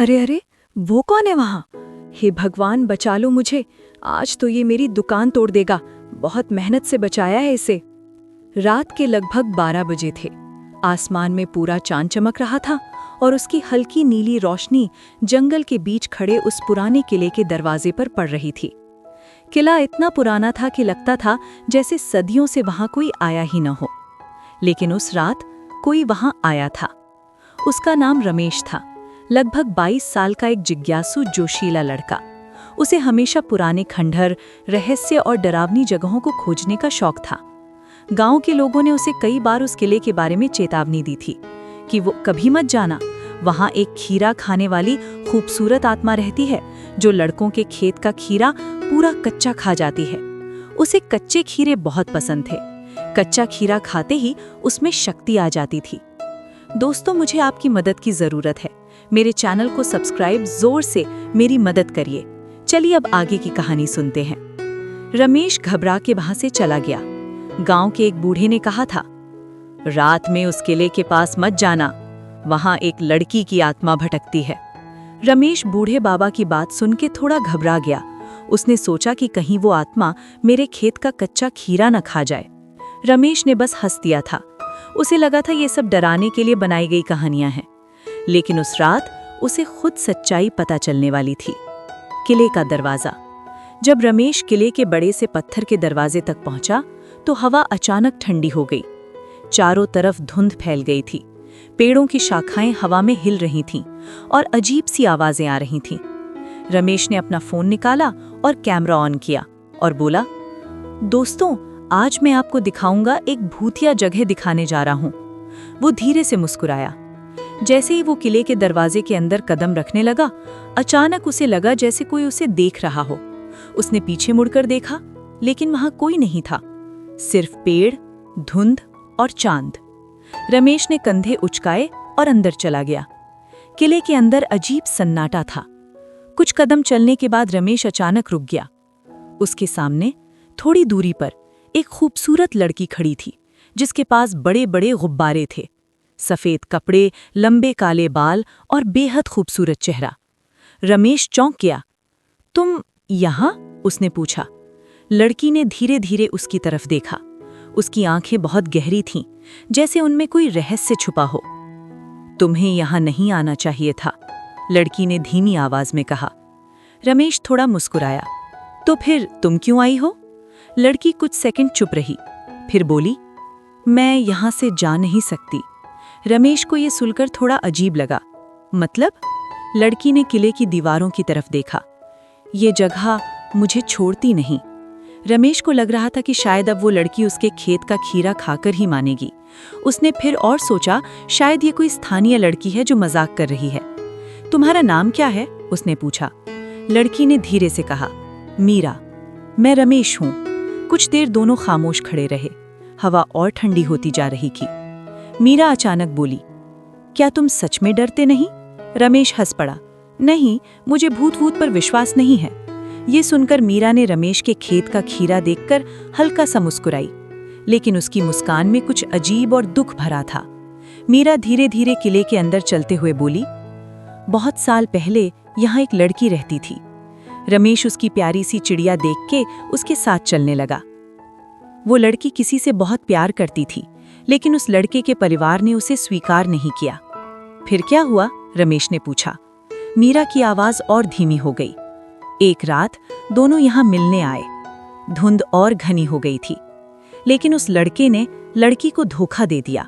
अरे अरे, वो कौन है वहाँ? हे भगवान, बचा लो मुझे। आज तो ये मेरी दुकान तोड़ देगा। बहुत मेहनत से बचाया है इसे। रात के लगभग 12 बजे थे। आसमान में पूरा चांद चमक रहा था और उसकी हल्की नीली रोशनी जंगल के बीच खड़े उस पुराने किले के दरवाजे पर पड़ रही थी। किला इतना पुराना था कि लगता था जैसे सदियों से वहां कोई आया ही न हो। लेकिन उस रात कोई वहां आया था। उसका नाम रमेश था। लगभग 22 साल का एक जिज्ञासु जोशीला लड़का। उसे हमेशा पुराने खंडहर, रहस्य और डरावनी जगहों को खोजने का शौक था। गांव के लोगों ने उसे कई बार उस किले के बारे में चेतावनी दी थी कि वो कभी मत जाना। वहां एक खीरा खाने वाली खूबसूरत आत्मा रहती है जो लड़कों के खेत का खीरा पूरा कच्चा खा जाती है। उसे कच्चे खीरे बहुत पसंद थे। कच्चा खीरा खाते ही उसमें शक्ति आ जाती थी। दोस्तों, मुझे आपकी मदद की जरूरत है। मेरे चैनल को सब्सक्राइब जोर से मेरी मदद करिए। चलिए अब आगे की कहानी सुनते हैं। रमेश घबरा के वहां से चला गया। गांव के एक बूढ़े ने कहा था, रात में उस किले के पास मत जाना, वहां एक लड़की की आत्मा भटकती है। रमेश बूढ़े बाबा की बात सुन के थोड़ा घबरा गया। उसने सोचा कि कहीं वो आत्मा मेरे खेत का कच्चा खीरा न खा जाए। रमेश ने बस हंस दिया था। उसे लगा था ये सब डराने के लिए बनाई गई कहानियां हैं। लेकिन उस रात उसे खुद सच्चाई पता चलने वाली थी। किले का दरवाजा। जब रमेश किले के बड़े से पत्थर के दरवाजे तक पहुंचा तो हवा अचानक ठंडी हो गई। चारों तरफ धुंध फैल गई थी। पेड़ों की शाखाएं हवा में हिल रही थीं और अजीब सी आवाजें आ रही थीं। रमेश ने अपना फोन निकाला और कैमरा ऑन किया और बोला, दोस्तों, आज मैं आपको दिखाऊंगा, एक भूतिया जगह दिखाने जा रहा हूं। वो धीरे से मुस्कुराया। जैसे ही वो किले के दरवाजे के अंदर कदम रखने लगा, अचानक उसे लगा जैसे कोई उसे देख रहा हो। उसने पीछे मुड़कर देखा, लेकिन वहां कोई नहीं था, सिर्फ पेड़, धुंध और चांद। रमेश ने कंधे उचकाए और अंदर चला गया। किले के अंदर अजीब सन्नाटा था। कुछ कदम चलने के बाद रमेश अचानक रुक गया। उसके सामने थोड़ी दूरी पर एक खूबसूरत लड़की खड़ी थी, जिसके पास बड़े बड़े गुब्बारे थे। सफेद कपड़े, लंबे काले बाल और बेहद खूबसूरत चेहरा। रमेश चौंक गया। तुम यहाँ? उसने पूछा। लड़की ने धीरे धीरे उसकी तरफ देखा। उसकी आंखें बहुत गहरी थीं, जैसे उनमें कोई रहस्य छुपा हो। तुम्हें यहाँ नहीं आना चाहिए था, लड़की ने धीमी आवाज में कहा। रमेश थोड़ा मुस्कुराया। तो फिर तुम क्यों आई हो? लड़की कुछ सेकंड चुप रही, फिर बोली, मैं यहाँ से जा नहीं सकती। रमेश को यह सुनकर थोड़ा अजीब लगा। मतलब? लड़की ने किले की दीवारों की तरफ देखा। ये जगह मुझे छोड़ती नहीं। रमेश को लग रहा था कि शायद अब वो लड़की उसके खेत का खीरा खाकर ही मानेगी। उसने फिर और सोचा, शायद ये कोई स्थानीय लड़की है जो मजाक कर रही है। तुम्हारा नाम क्या है? उसने पूछा। लड़की ने धीरे से कहा, मीरा। मैं रमेश हूँ। कुछ देर दोनों खामोश खड़े रहे। हवा और ठंडी होती जा रही थी। मीरा अचानक बोली, क्या तुम सच में डरते नहीं? रमेश हंस पड़ा। नहीं, मुझे भूत वूत पर विश्वास नहीं है। ये सुनकर मीरा ने रमेश के खेत का खीरा देखकर हल्का सा मुस्कुराई, लेकिन उसकी मुस्कान में कुछ अजीब और दुख भरा था। मीरा धीरे धीरे किले के अंदर चलते हुए बोली, बहुत साल पहले यहाँ एक लड़की रहती थी। रमेश उसकी प्यारी सी चिड़िया देख के उसके साथ चलने लगा। वो लड़की किसी से बहुत प्यार करती थी, लेकिन उस लड़के के परिवार ने उसे स्वीकार नहीं किया। फिर क्या हुआ? रमेश ने पूछा। मीरा की आवाज और धीमी हो गई। एक रात दोनों यहाँ मिलने आए। धुंध और घनी हो गई थी, लेकिन उस लड़के ने लड़की को धोखा दे दिया।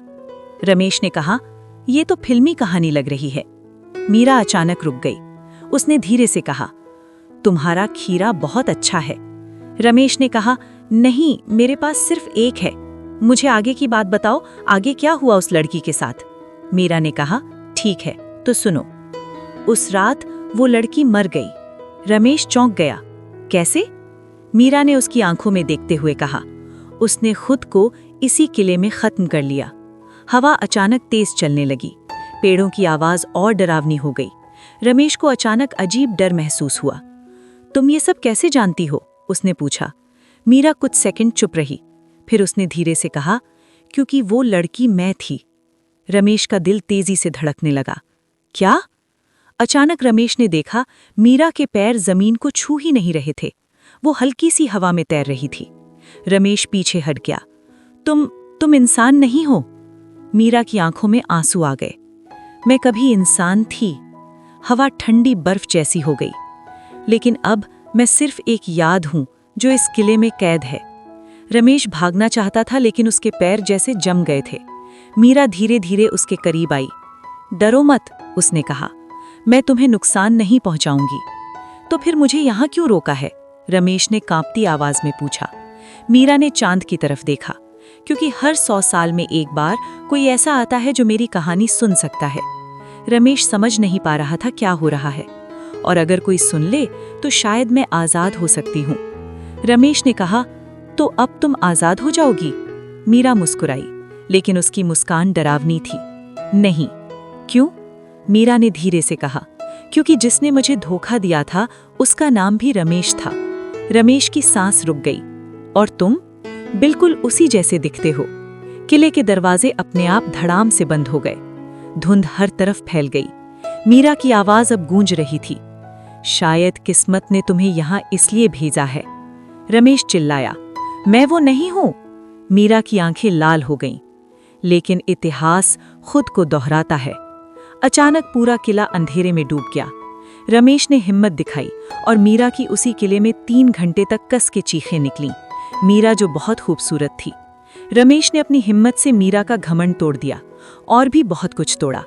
रमेश ने कहा, ये तो फिल्मी कहानी लग रही है। मीरा अचानक रुक गई। उसने धीरे से कहा, तुम्हारा खीरा बहुत अच्छा है। रमेश ने कहा, नहीं, मेरे पास सिर्फ एक है। मुझे आगे की बात बताओ, आगे क्या हुआ उस लड़की के साथ? मीरा ने कहा, ठीक है, तो सुनो। उस रात वो लड़की मर गई। रमेश चौंक गया। कैसे? मीरा ने उसकी आंखों में देखते हुए कहा, उसने खुद को इसी किले में खत्म कर लिया। हवा अचानक तेज चलने लगी। पेड़ों की आवाज और डरावनी हो गई। रमेश को अचानक अजीब डर महसूस हुआ। तुम ये सब कैसे जानती हो? उसने पूछा। मीरा कुछ सेकंड चुप रही, फिर उसने धीरे से कहा, क्योंकि वो लड़की मैं थी। रमेश का दिल तेजी से धड़कने लगा। क्या? अचानक रमेश ने देखा मीरा के पैर जमीन को छू ही नहीं रहे थे। वो हल्की सी हवा में तैर रही थी। रमेश पीछे हट गया। तुम इंसान नहीं हो। मीरा की आंखों में आंसू आ गए। मैं कभी इंसान थी। हवा ठंडी बर्फ जैसी हो गई। लेकिन अब मैं सिर्फ एक याद हूं जो इस किले में कैद है। रमेश भागना चाहता था लेकिन उसके पैर जैसे जम गए थे। मीरा धीरे धीरे उसके करीब आई। डरो मत, उसने कहा, मैं तुम्हें नुकसान नहीं पहुंचाऊंगी। तो फिर मुझे यहाँ क्यों रोका है? रमेश ने कांपती आवाज में पूछा। मीरा ने चांद की तरफ देखा। क्योंकि हर 100 साल में एक बार कोई ऐसा आता है जो मेरी कहानी सुन सकता है। रमेश समझ नहीं पा रहा था क्या हो रहा है, और अगर कोई सुन ले तो शायद मैं आजाद हो सकती हूँ। रमेश ने कहा, तो अब तुम आजाद हो जाओगी? मीरा मुस्कुराई, लेकिन उसकी मुस्कान डरावनी थी। नहीं। क्यों? मीरा ने धीरे से कहा, क्योंकि जिसने मुझे धोखा दिया था उसका नाम भी रमेश था। रमेश की सांस रुक गई। और तुम बिल्कुल उसी जैसे दिखते हो। किले के दरवाजे अपने आप धड़ाम से बंद हो गए। धुंध हर तरफ फैल गई। मीरा की आवाज अब गूंज रही थी, शायद किस्मत ने तुम्हें यहां इसलिए भेजा है। रमेश चिल्लाया, मैं वो नहीं हूं। मीरा की आंखें लाल हो गईं। लेकिन इतिहास खुद को दोहराता है। अचानक पूरा किला अंधेरे में डूब गया। रमेश ने हिम्मत दिखाई और मीरा की उसी किले में 3 घंटे तक कस के चीखें निकलीं। मीरा जो बहुत खूबसूरत थी। रमेश ने अपनी हिम्मत से मीरा का घमंड तोड़ दिया और भी बहुत कुछ तोड़ा।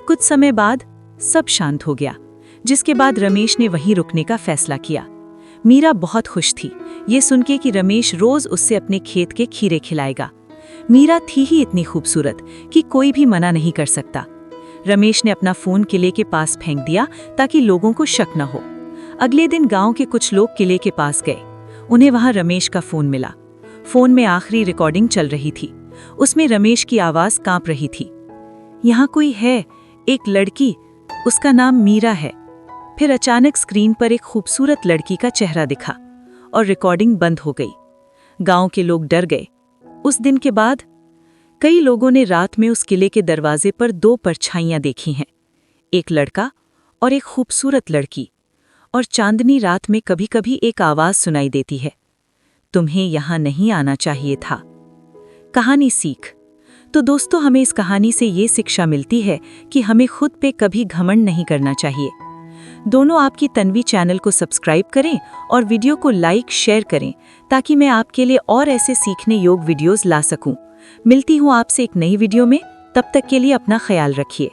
कुछ समय बाद सब शांत हो गया, जिसके बाद रमेश ने वहीं रुकने का फैसला किया। मीरा बहुत खुश थी ये सुन के कि रमेश रोज उससे अपने खेत के खीरे खिलाएगा। मीरा थी ही इतनी खूबसूरत कि कोई भी मना नहीं कर सकता। रमेश ने अपना फोन किले के पास फेंक दिया ताकि लोगों को शक न हो। अगले दिन गांव के कुछ लोग किले के पास गए। उन्हें वहां रमेश का फोन मिला। फोन में आखिरी रिकॉर्डिंग चल रही थी। उसमें रमेश की आवाज कांप रही थी। यहाँ कोई है, एक लड़की, उसका नाम मीरा है। फिर अचानक स्क्रीन पर एक खूबसूरत लड़की का चेहरा दिखा और रिकॉर्डिंग बंद हो गई। गांव के लोग डर गए। उस दिन के बाद कई लोगों ने रात में उस किले के दरवाजे पर 2 परछाइयां देखी हैं, एक लड़का और एक खूबसूरत लड़की। और चांदनी रात में कभी-कभी एक आवाज सुनाई देती है, तुम्हें यहां नहीं आना चाहिए था। कहानी सीख। तो दोस्तों, हमें इस कहानी से ये शिक्षा मिलती है कि हमें खुद पे कभी घमंड नहीं करना चाहिए। दोनों आपकी तन्वी चैनल को सब्सक्राइब करें और वीडियो को लाइक शेयर करें ताकि मैं आपके लिए और ऐसे सीखने योग्य वीडियोस ला सकूं। मिलती हूं आपसे एक नई वीडियो में। तब तक के लिए अपना ख्याल रखिए।